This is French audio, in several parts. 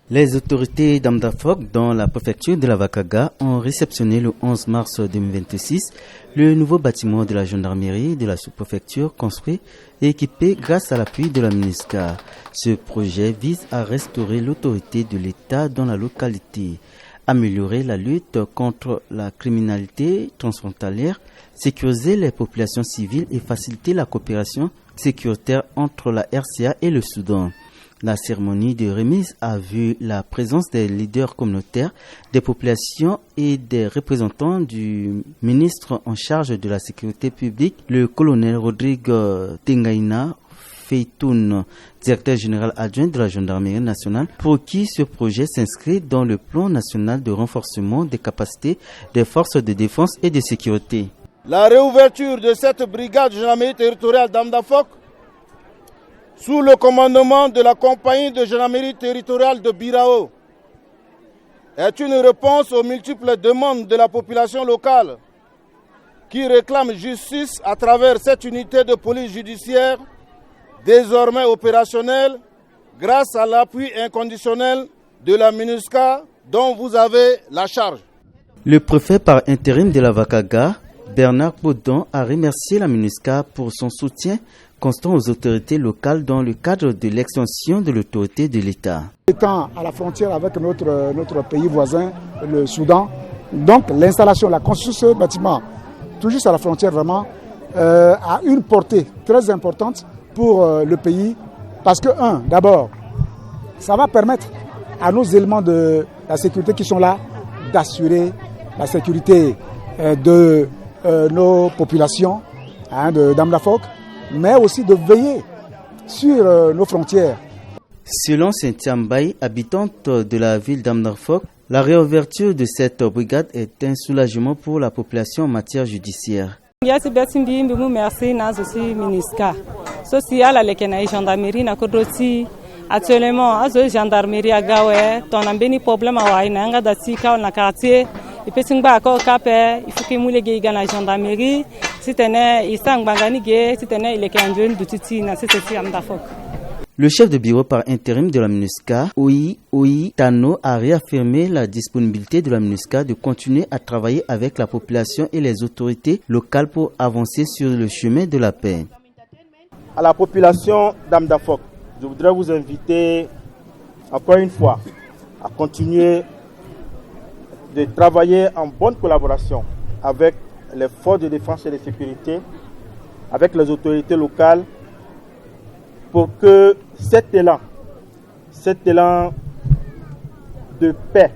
Les autorités d'Amdafok dans la préfecture de la Vakaga ont réceptionné le 11 mars 2026 le nouveau bâtiment de la gendarmerie de la sous-préfecture construit et équipé grâce à l'appui de la MINUSCA. Ce projet vise à restaurer l'autorité de l'État dans la localité, améliorer la lutte contre la criminalité transfrontalière, sécuriser les populations civiles et faciliter la coopération sécuritaire entre la RCA et le Soudan. La cérémonie de remise a vu la présence des leaders communautaires, des populations et des représentants du ministre en charge de la sécurité publique, le colonel Rodrigue Tengaina Feitoun, directeur général adjoint de la gendarmerie nationale, pour qui ce projet s'inscrit dans le plan national de renforcement des capacités des forces de défense et de sécurité. La réouverture de cette brigade de gendarmerie territoriale d'Amdafok sous le commandement de la compagnie de gendarmerie territoriale de Birao est une réponse aux multiples demandes de la population locale qui réclame justice à travers cette unité de police judiciaire désormais opérationnelle grâce à l'appui inconditionnel de la MINUSCA dont vous avez la charge. Le préfet par intérim de la Vakaga, Bernard Baudon, a remercié la MINUSCA pour son soutien constant aux autorités locales dans le cadre de l'extension de l'autorité de l'État. Étant à la frontière avec notre pays voisin, le Soudan, donc l'installation, la construction de ce bâtiment, tout juste à la frontière vraiment, a une portée très importante pour le pays parce que, d'abord, ça va permettre à nos éléments de la sécurité qui sont là d'assurer la sécurité de nos populations d'Amdafok, mais aussi de veiller sur nos frontières. Selon Cynthia Mbaye, habitante de la ville d'Amdafok, la réouverture de cette brigade est un soulagement pour la population en matière judiciaire. Merci aussi MINUSCA. Social à la gendarmerie na kodoti actuellement à la gendarmerie à Gawe ton ambeni problème à waina da sika na quartier et puis ba ko capé il faut que mu légui na gendarmerie si tenait isang bangani ge si tenait il est kanjoun dutiti na c'est Amdafok. Le chef de bureau par intérim de la MINUSCA, Oyi Tano, a réaffirmé la disponibilité de la MINUSCA de continuer à travailler avec la population et les autorités locales pour avancer sur le chemin de la paix. À la population d'Amdafok, je voudrais vous inviter encore une fois à continuer de travailler en bonne collaboration avec les forces de défense et de sécurité, avec les autorités locales, pour que cet élan de paix,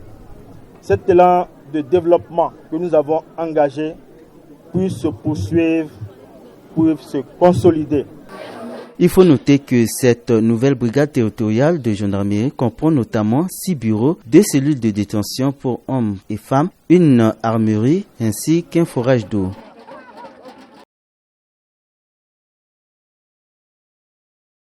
cet élan de développement que nous avons engagé puisse se poursuivre, puisse se consolider. Il faut noter que cette nouvelle brigade territoriale de gendarmerie comprend notamment 6 bureaux, 2 cellules de détention pour hommes et femmes, une armurerie ainsi qu'un forage d'eau.